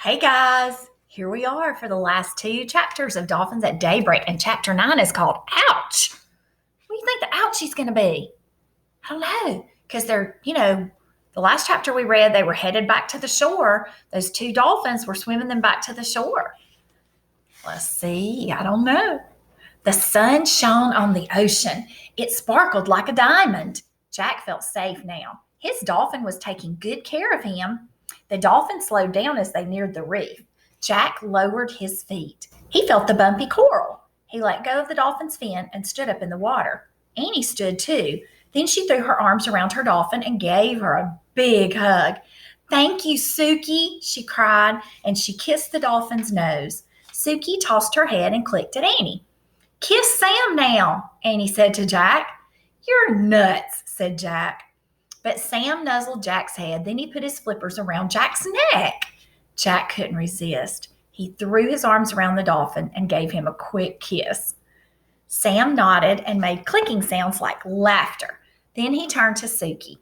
Hey guys, here we are for the last two chapters of Dolphins at Daybreak, and chapter 9 is called Ouch. What do you think the ouchie's going to be? I don't know, because the last chapter we read, they were headed back to the shore. Those two dolphins were swimming them back to the shore. Let's see, I don't know. The sun shone on the ocean. It sparkled like a diamond. Jack felt safe now. His dolphin was taking good care of him. The dolphin slowed down as they neared the reef. Jack lowered his feet. He felt the bumpy coral. He let go of the dolphin's fin and stood up in the water. Annie stood too. Then she threw her arms around her dolphin and gave her a big hug. "Thank you, Suki," she cried, and she kissed the dolphin's nose. Suki tossed her head and clicked at Annie. "Kiss Sam now," Annie said to Jack. "You're nuts," said Jack. But Sam nuzzled Jack's head. Then he put his flippers around Jack's neck. Jack couldn't resist. He threw his arms around the dolphin and gave him a quick kiss. Sam nodded and made clicking sounds like laughter. Then he turned to Suki.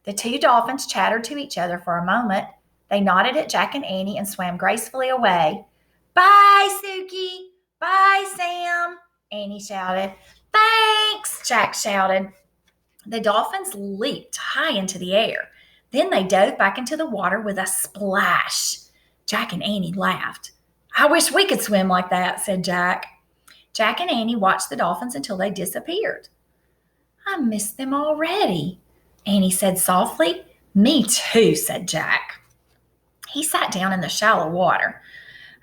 The two dolphins chattered to each other for a moment. They nodded at Jack and Annie and swam gracefully away. "Bye, Suki. Bye, Sam," Annie shouted. "Thanks," Jack shouted. The dolphins leaped high into the air. Then they dove back into the water with a splash. Jack and Annie laughed. "I wish we could swim like that," said Jack. Jack and Annie watched the dolphins until they disappeared. "I miss them already," Annie said softly. "Me too," said Jack. He sat down in the shallow water.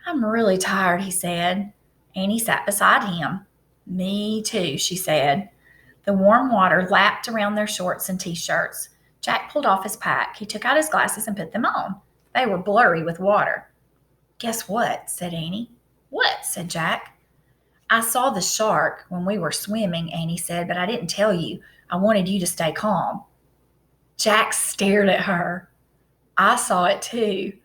"I'm really tired," he said. Annie sat beside him. "Me too," she said. The warm water lapped around their shorts and t-shirts. Jack pulled off his pack. He took out his glasses and put them on. They were blurry with water. "Guess what?" said Annie. "What?" said Jack. "I saw the shark when we were swimming," Annie said, "but I didn't tell you. I wanted you to stay calm." Jack stared at her. "I saw it too.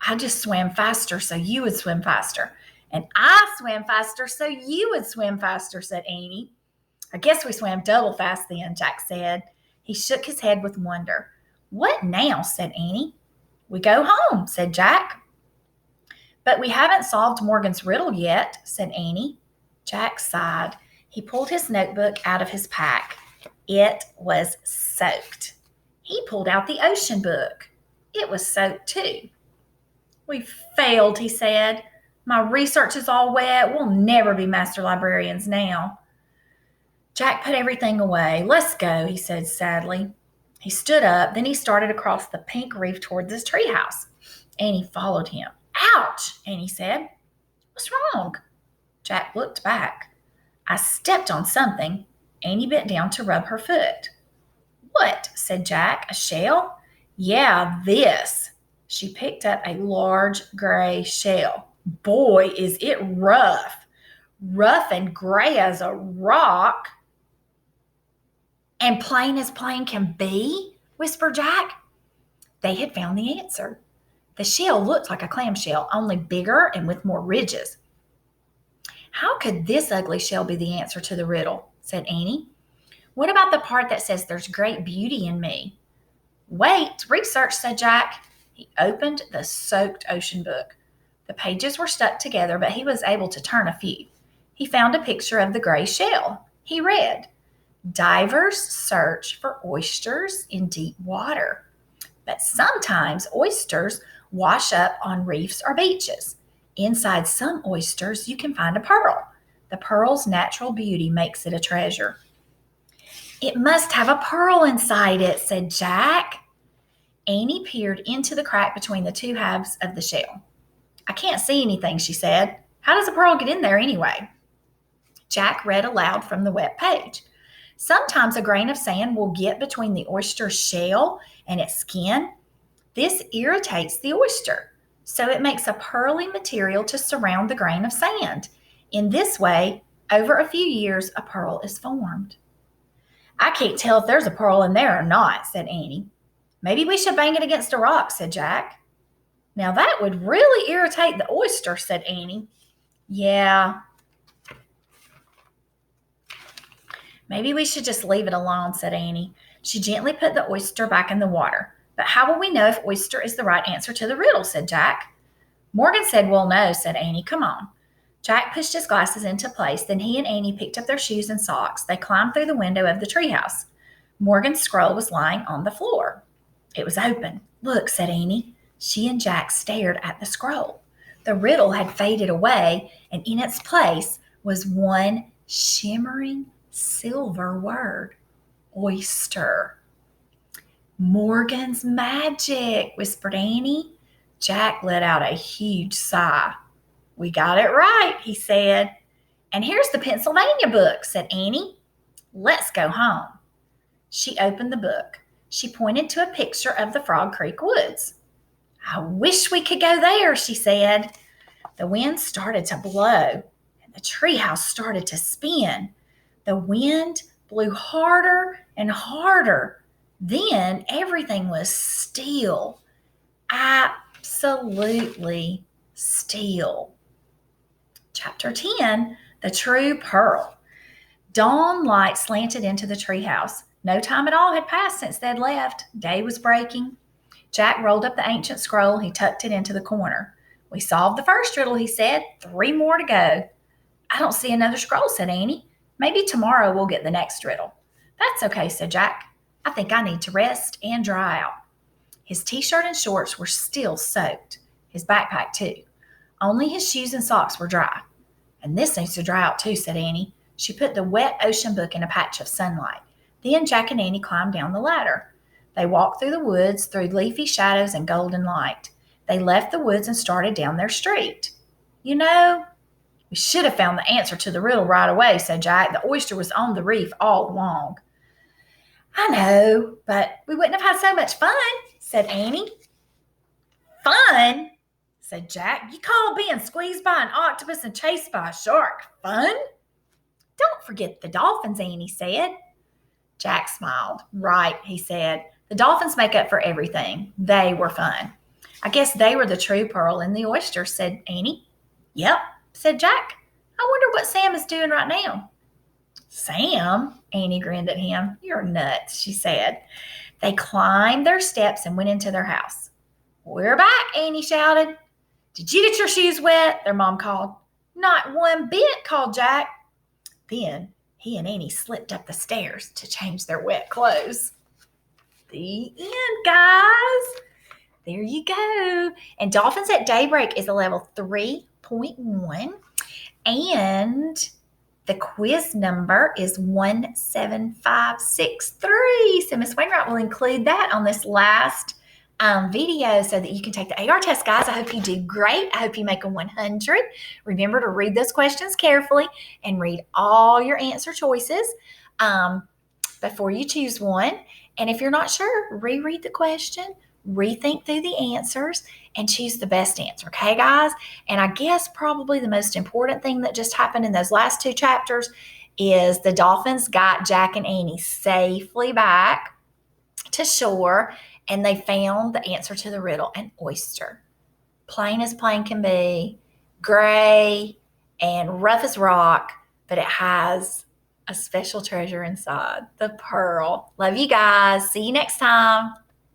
I just swam faster so you would swim faster. And I swam faster so you would swim faster," said Annie. "I guess we swam double fast then," Jack said. He shook his head with wonder. "What now?" said Annie. "We go home," said Jack. "But we haven't solved Morgan's riddle yet," said Annie. Jack sighed. He pulled his notebook out of his pack. It was soaked. He pulled out the ocean book. It was soaked too. "We failed," he said. "My research is all wet. We'll never be master librarians now." Jack put everything away. "Let's go," he said sadly. He stood up. Then he started across the pink reef toward the treehouse. Annie followed him. "Ouch," Annie said. "What's wrong?" Jack looked back. "I stepped on something." Annie bent down to rub her foot. "What?" said Jack. "A shell?" "Yeah, this." She picked up a large gray shell. "Boy, is it rough. Rough and gray as a rock." "And plain as plain can be," whispered Jack. They had found the answer. The shell looked like a clamshell, only bigger and with more ridges. "How could this ugly shell be the answer to the riddle?" said Annie. "What about the part that says there's great beauty in me?" "Wait, research," said Jack. He opened the soaked ocean book. The pages were stuck together, but he was able to turn a few. He found a picture of the gray shell. He read, "Divers search for oysters in deep water, but sometimes oysters wash up on reefs or beaches. Inside some oysters, you can find a pearl. The pearl's natural beauty makes it a treasure." "It must have a pearl inside it," said Jack. Annie peered into the crack between the two halves of the shell. "I can't see anything," she said. "How does a pearl get in there anyway?" Jack read aloud from the wet page. "Sometimes a grain of sand will get between the oyster's shell and its skin. This irritates the oyster, so it makes a pearly material to surround the grain of sand. In this way, over a few years, a pearl is formed." "I can't tell if there's a pearl in there or not," said Annie. "Maybe we should bang it against a rock," said Jack. "Now that would really irritate the oyster," said Annie. "Yeah. Maybe we should just leave it alone," said Annie. She gently put the oyster back in the water. "But how will we know if oyster is the right answer to the riddle?" said Jack. Morgan said, well, no, said Annie. Come on. Jack pushed his glasses into place. Then he and Annie picked up their shoes and socks. They climbed through the window of the treehouse. Morgan's scroll was lying on the floor. It was open. Look, said Annie. She and Jack stared at the scroll. The riddle had faded away, and in its place was one shimmering silver word: oyster. Morgan's magic, whispered Annie. Jack let out a huge sigh. We got it right, he said. And here's the Pennsylvania book, said Annie. Let's go home. She opened the book. She pointed to a picture of the Frog Creek Woods. I wish we could go there, she said. The wind started to blow, and the treehouse started to spin. The wind blew harder and harder. Then everything was still, absolutely still. Chapter 10, The True Pearl. Dawn light slanted into the treehouse. No time at all had passed since they'd left. Day was breaking. Jack rolled up the ancient scroll. He tucked it into the corner. We solved the first riddle, he said. 3 more to go. I don't see another scroll, said Annie. Maybe tomorrow we'll get the next riddle. That's okay, said Jack. I think I need to rest and dry out. His t-shirt and shorts were still soaked. His backpack, too. Only his shoes and socks were dry. And this needs to dry out, too, said Annie. She put the wet ocean book in a patch of sunlight. Then Jack and Annie climbed down the ladder. They walked through the woods, through leafy shadows and golden light. They left the woods and started down their street. You know, we should have found the answer to the riddle right away, said Jack. The oyster was on the reef all along. I know, but we wouldn't have had so much fun, said Annie. Fun? Said Jack. You call being squeezed by an octopus and chased by a shark fun? Don't forget the dolphins, Annie said. Jack smiled. Right, he said. The dolphins make up for everything. They were fun. I guess they were the true pearl in the oyster, said Annie. Yep, said Jack. I wonder what Sam is doing right now. Sam? Annie grinned at him. You're nuts, she said. They climbed their steps and went into their house. We're back, Annie shouted. Did you get your shoes wet? Their mom called. Not one bit, called Jack. Then he and Annie slipped up the stairs to change their wet clothes. The end, guys. There you go. And Dolphins at Daybreak is a level 3.1. And the quiz number is 17563. So Miss Wainwright will include that on this last video so that you can take the AR test, guys. I hope you do great. I hope you make a 100. Remember to read those questions carefully and read all your answer choices before you choose one. And if you're not sure, reread the question, rethink through the answers, and choose the best answer. Okay, guys? And I guess probably the most important thing that just happened in those last 2 chapters is the Dolphins got Jack and Annie safely back to shore, and they found the answer to the riddle, an oyster. Plain as plain can be, gray and rough as rock, but it has a special treasure inside, the pearl. Love you guys. See you next time.